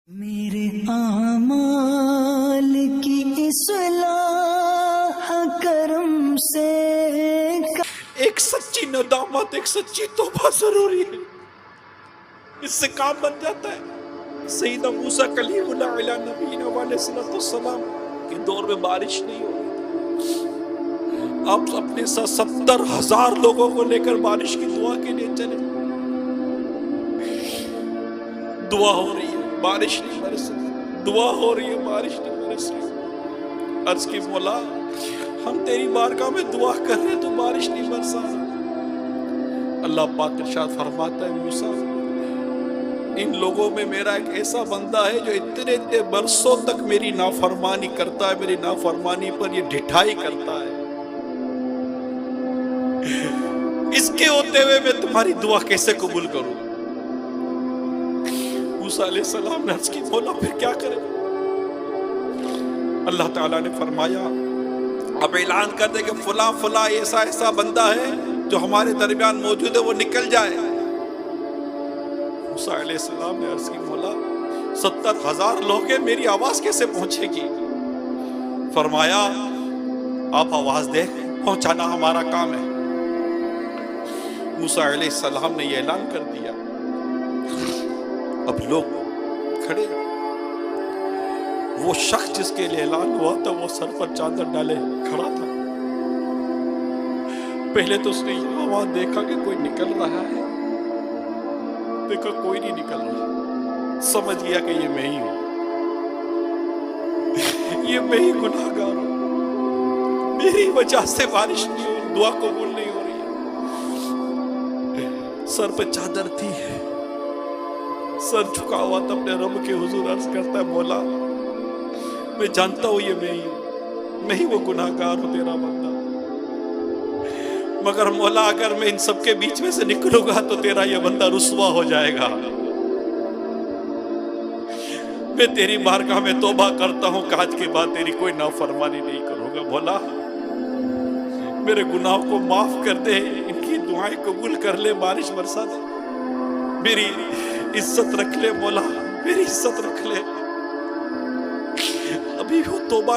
میرے اعمال کی اصلاح کرم سے ایک سچی ندامت، ایک سچی توبہ ضروری ہے، اس سے کام بن جاتا ہے۔ سیدنا موسیٰ کلیم اللہ علیہ نبینا علیہ السلام کے دور میں بارش نہیں ہو رہی تھی، آپ اپنے ساتھ 70,000 لوگوں کو لے کر بارش کی دعا کے لیے چلے، دعا ہو رہی ہے بارش نہیں برس رہی، دعا ہو رہی ہے بارش نہیں برس رہی۔ عرض کی مولا ہم تیری بارگاہ میں دعا کر رہے تو بارش نہیں برسا۔ اللہ پاک ارشاد فرماتا ہے موسیٰ ان لوگوں میں میرا ایک ایسا بندہ ہے جو اتنے برسوں تک میری نافرمانی کرتا ہے، میری نافرمانی پر یہ ڈھٹائی کرتا ہے، اس کے ہوتے ہوئے میں تمہاری دعا کیسے قبول کروں؟ موسیٰ علیہ السلام نے عرض کی مولا پھر کیا کرے؟ اللہ تعالیٰ نے فرمایا اب اعلان کر دے کہ فلاں فلاں ایسا ایسا بندہ ہے جو ہمارے درمیان موجود ہے، وہ نکل جائے۔ موسیٰ علیہ السلام نے عرض کی مولا 70,000 لوگ ہیں، میری آواز کیسے پہنچے گی؟ فرمایا آپ آواز دے پہنچانا ہمارا کام ہے۔ موسیٰ علیہ السلام نے یہ اعلان کر دیا، اب لوگ کھڑے، وہ شخص جس کے لیے اعلان ہوا تھا وہ سر پر چادر ڈالے کھڑا تھا۔ پہلے تو اس نے وہاں دیکھا کہ کوئی نکل رہا ہے، دیکھا کوئی نہیں نکل رہا، سمجھ گیا کہ یہ میں ہی ہوں، یہ میں ہی گناہگار ہوں، میری وجہ سے بارش نہیں ہو رہی، دعا قبول نہیں ہو رہی ہے۔ سر پہ چادر تھی، سر جھکا ہوا تھا، اپنے رب کے حضور عرض کرتا ہے مولا میں جانتا ہوں یہ میں ہی ہوں، میں ہی وہ گناہگار ہوں تیرا بندہ، مگر مولا اگر میں ان سب کے بیچ میں سے نکلوں گا تو تیرا یہ بندہ رسوا ہو جائے گا، میں تیری بارگاہ میں توبہ کرتا ہوں کہ آج کے بعد تیری کوئی نافرمانی نہیں کروں گا، مولا میرے گناہوں کو معاف کر دے، ان کی دعائیں قبول کر لے، بارش برسا دے، میری عزت رکھ لے مولا، میری عزت رکھ لے۔ ابھی وہ توبہ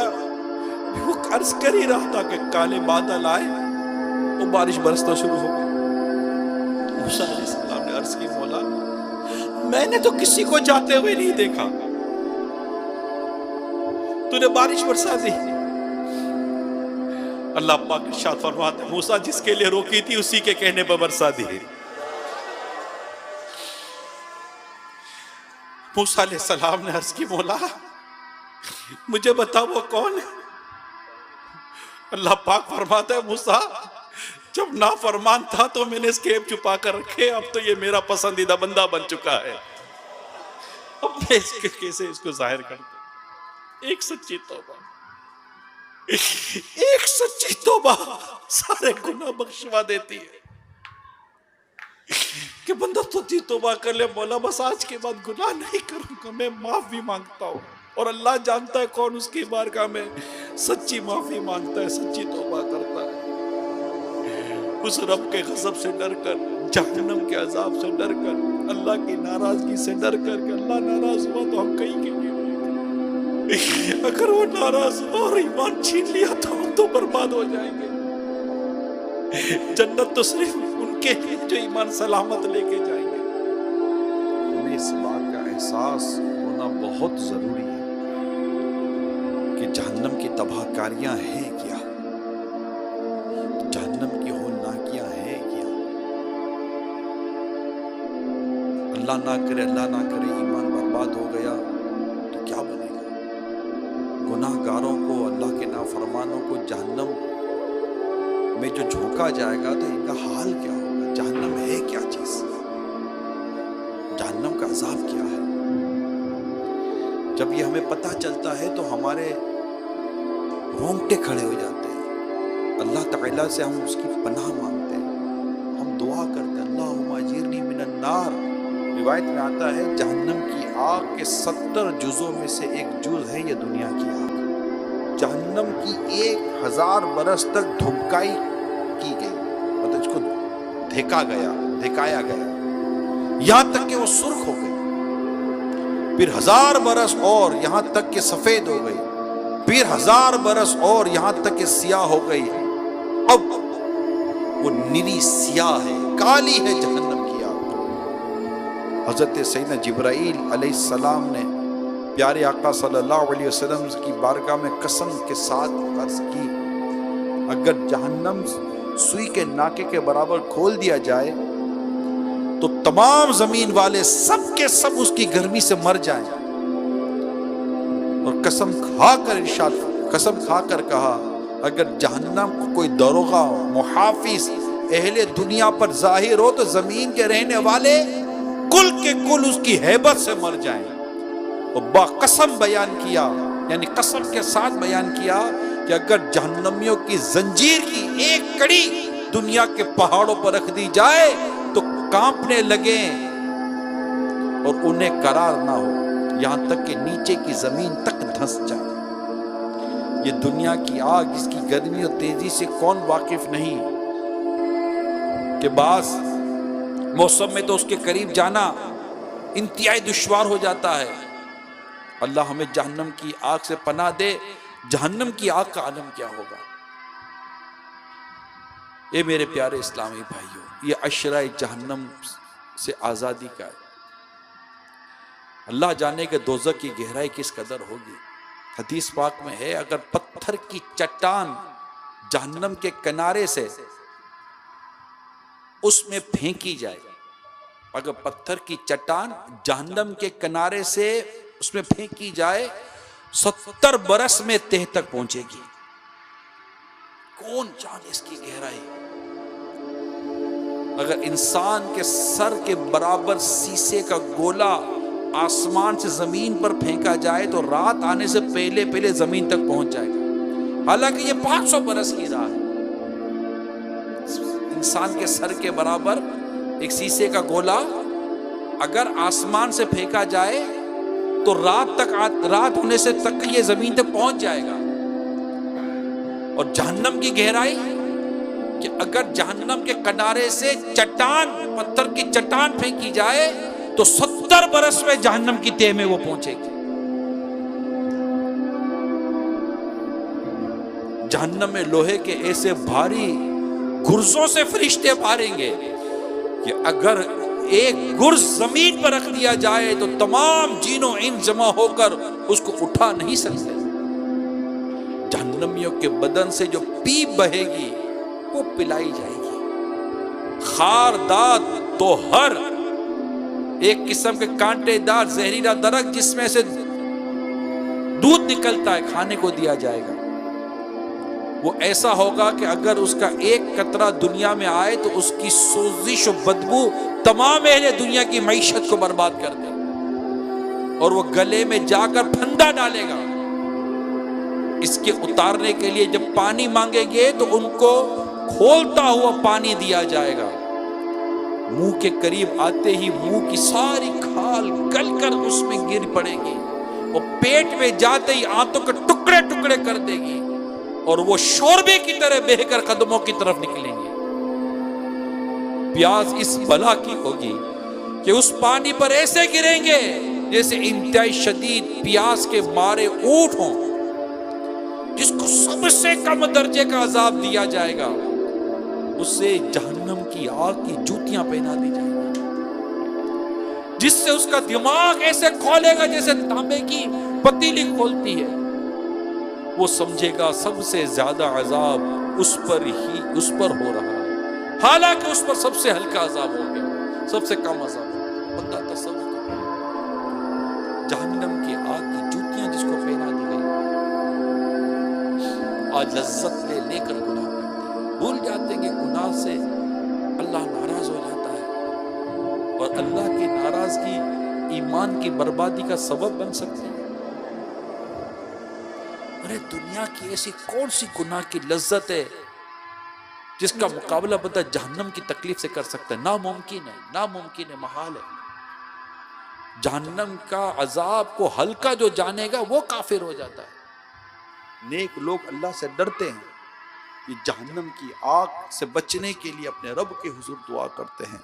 وہ عرض کر ہی رہا تھا کہ کالے بادل آئے، وہ بارش برسنا شروع ہو گئی۔ موسیٰ علیہ السلام نے عرض کی مولا میں نے تو کسی کو جاتے ہوئے نہیں دیکھا، تو نے بارش برسا دی۔ اللہ پاک ارشاد فرماتا ہے موسیٰ جس کے لیے روکی تھی اسی کے کہنے پر برسا دی۔ موسیٰ علیہ السلام نے عرض کی مولا مجھے بتا وہ کون ہے؟ اللہ پاک فرماتا ہے موسیٰ جب نافرمان تھا تو میں نے اس کے عیب چھپا کر رکھے، اب تو یہ میرا پسندیدہ بندہ بن چکا ہے، اب میں اس کے کیسے اس کو ظاہر کرتا ہوں۔ ایک سچی توبہ، ایک سچی توبہ سارے گناہ بخشوا دیتی ہے کہ بندہ تو جی توبہ کر لے مولا بس آج کے بعد گناہ نہیں کروں گا، میں معاف بھی مانگتا ہوں، اور اللہ جانتا ہے کون اس کی بارگاہ میں سچی معافی مانگتا ہے، سچی توبہ کرتا ہے۔ اس رب کے غضب سے ڈر کر، جہنم کے عذاب سے ڈر کر، اللہ کی ناراضگی سے ڈر کر کہ اللہ ناراض ہوا تو ہم کہیں کے نہیں ہوئے، اگر وہ ناراض ہوا اور ایمان چھین لیا تو ہم تو برباد ہو جائیں گے۔ جنت تو صرف ان کے لیے جو ایمان سلامت لے کے جائیں گے۔ ہمیں اس بات کا احساس ہونا بہت ضروری ہے کہ جہنم کی تباہ کاریاں ہیں کیا، جہنم کی ہولناکیاں ہیں کیا۔ اللہ نہ کرے ایمان برباد ہو گیا تو کیا بنے گا؟ گناہ گاروں کو، اللہ کے نافرمانوں کو جہنم میں جو جھونکا جائے گا تو ان کا حال کیا ہوگا؟ جہنم ہے کیا چیز؟ جہنم کا عذاب کیا ہے؟ جب یہ ہمیں پتہ چلتا ہے تو ہمارے رونگٹے کھڑے ہو جاتے ہیں، اللہ تعالیٰ سے ہم اس کی پناہ مانگتے ہیں، ہم دعا کرتے ہیں اللہم اجرنی من النار۔ روایت میں آتا ہے جہنم کی آگ کے 70 جزوں میں سے ایک جز ہے یہ دنیا کی آگ۔ جہنم کی 1000 برس تک دھمکائی کی گئی، مطلب اس کو دھکایا گیا، یہاں تک کہ وہ سرخ ہو گئی، پھر 1000 برس اور یہاں تک کہ سفید ہو گئی، پھر 1000 برس اور یہاں تک کہ سیاہ ہو گئی، اب وہ نیلی سیاہ ہے، کالی ہے جہنم کی آگ۔ حضرت سیدنا جبرائیل علیہ السلام نے پیارے آقا صلی اللہ علیہ وسلم کی بارگاہ میں قسم کے ساتھ عرض کی، اگر جہنم سوئی کے ناکے کے برابر کھول دیا جائے تو تمام زمین والے سب کے سب اس کی گرمی سے مر جائیں۔ اور قسم کھا کر کہا، اگر جہنم کو کوئی داروغہ محافظ اہل دنیا پر ظاہر ہو تو زمین کے رہنے والے کل کے کل اس کی ہیبت سے مر جائیں۔ اور با قسم بیان کیا، یعنی قسم کے ساتھ بیان کیا کہ اگر جہنمیوں کی زنجیر کی ایک کڑی دنیا کے پہاڑوں پر رکھ دی جائے تو کانپنے لگیں اور انہیں قرار نہ ہو، یہاں تک کہ نیچے کی زمین تک دھنس جائے۔ یہ دنیا کی آگ جس کی گرمی اور تیزی سے کون واقف نہیں کہ بعض موسم میں تو اس کے قریب جانا انتہائی دشوار ہو جاتا ہے۔ اللہ ہمیں جہنم کی آگ سے پناہ دے۔ جہنم کی آگ کا عالم کیا ہوگا؟ اے میرے پیارے اسلامی بھائیوں، یہ عشرہ جہنم سے آزادی کا ہے۔ اللہ جانے کہ دوزخ کی گہرائی کس قدر ہوگی۔ حدیث پاک میں ہے، اگر پتھر کی چٹان جہنم کے کنارے سے اس میں پھینکی جائے، اگر پتھر کی چٹان جہنم کے کنارے سے اس میں پھینکی جائے 70 برس میں تہ تک پہنچے گی۔ کون جانے اس کی گہرائی؟ اگر انسان کے سر کے برابر سیسے کا گولا آسمان سے زمین پر پھینکا جائے تو رات آنے سے پہلے زمین تک پہنچ جائے گا، حالانکہ یہ 500 برس کی راہ ہے۔ انسان کے سر کے برابر ایک سیسے کا گولا اگر آسمان سے پھینکا جائے تو رات ہونے سے تک یہ زمین تک پہنچ جائے گا۔ اور جہنم کی گہرائی کہ اگر جہنم کے کنارے سے پتھر کی چٹان پھینکی جائے تو 70 برس میں جہنم کی تہ میں وہ پہنچے گی۔ جہنم میں لوہے کے ایسے بھاری گرزوں سے فرشتے ماریں گے کہ اگر ایک گرز زمین پر رکھ دیا جائے تو تمام جین و انس جمع ہو کر اس کو اٹھا نہیں سکتے۔ جہنمیوں کے بدن سے جو پیپ بہے گی وہ پلائی جائے گی۔ خاردار تو ہر ایک قسم کے کانٹے دار زہریلا درخت جس میں سے دودھ نکلتا ہے کھانے کو دیا جائے گا۔ وہ ایسا ہوگا کہ اگر اس کا ایک قطرہ دنیا میں آئے تو اس کی سوزش و بدبو تمام اہل دنیا کی معیشت کو برباد کر دے، اور وہ گلے میں جا کر پھندا ڈالے گا۔ اس کے اتارنے کے لیے جب پانی مانگیں گے تو ان کو کھولتا ہوا پانی دیا جائے گا۔ منہ کے قریب آتے ہی منہ کی ساری کھال گل کر اس میں گر پڑے گی، اور پیٹ میں جاتے ہی آنتوں کے ٹکڑے ٹکڑے کر دے گی، اور وہ شوربے کی طرح بہہ کر قدموں کی طرف نکلیں گے۔ پیاس اس بلا کی ہوگی کہ اس پانی پر ایسے گریں گے جیسے انتہائی شدید پیاس کے مارے اونٹ ہوں، جس کو سب سے کم درجے کا عذاب دیا جائے گا، اسے جہنم کی آگ کی جوتیاں پہنا دی جائیں گی، جس سے اس کا دماغ ایسے کھولے گا جیسے تانبے کی پتیلی کھولتی ہے۔ وہ سمجھے گا سب سے زیادہ عذاب اس پر ہو رہا ہے، حالانکہ اس پر سب سے ہلکا عذاب ہو گیا، سب سے کم عذاب۔ بندہ تصور کرے جہنم کی آگ کی جوتیاں جس کو پہنا دی گئی، آج لذت لے کر گناہ کرتے ہیں، بھول جاتے ہیں کہ گناہ سے اللہ ناراض ہو جاتا ہے، اور اللہ کی ناراضگی ایمان کی بربادی کا سبب بن سکتی ہے۔ ارے دنیا کی ایسی کون سی گناہ کی لذت ہے جس کا مقابلہ بندہ جہنم کی تکلیف سے کر سکتا ہے؟ ناممکن ہے، محال ہے۔ جہنم کا عذاب کو ہلکا جو جانے گا وہ کافر ہو جاتا ہے۔ نیک لوگ اللہ سے ڈرتے ہیں، یہ جہنم کی آگ سے بچنے کے لیے اپنے رب کے حضور دعا کرتے ہیں۔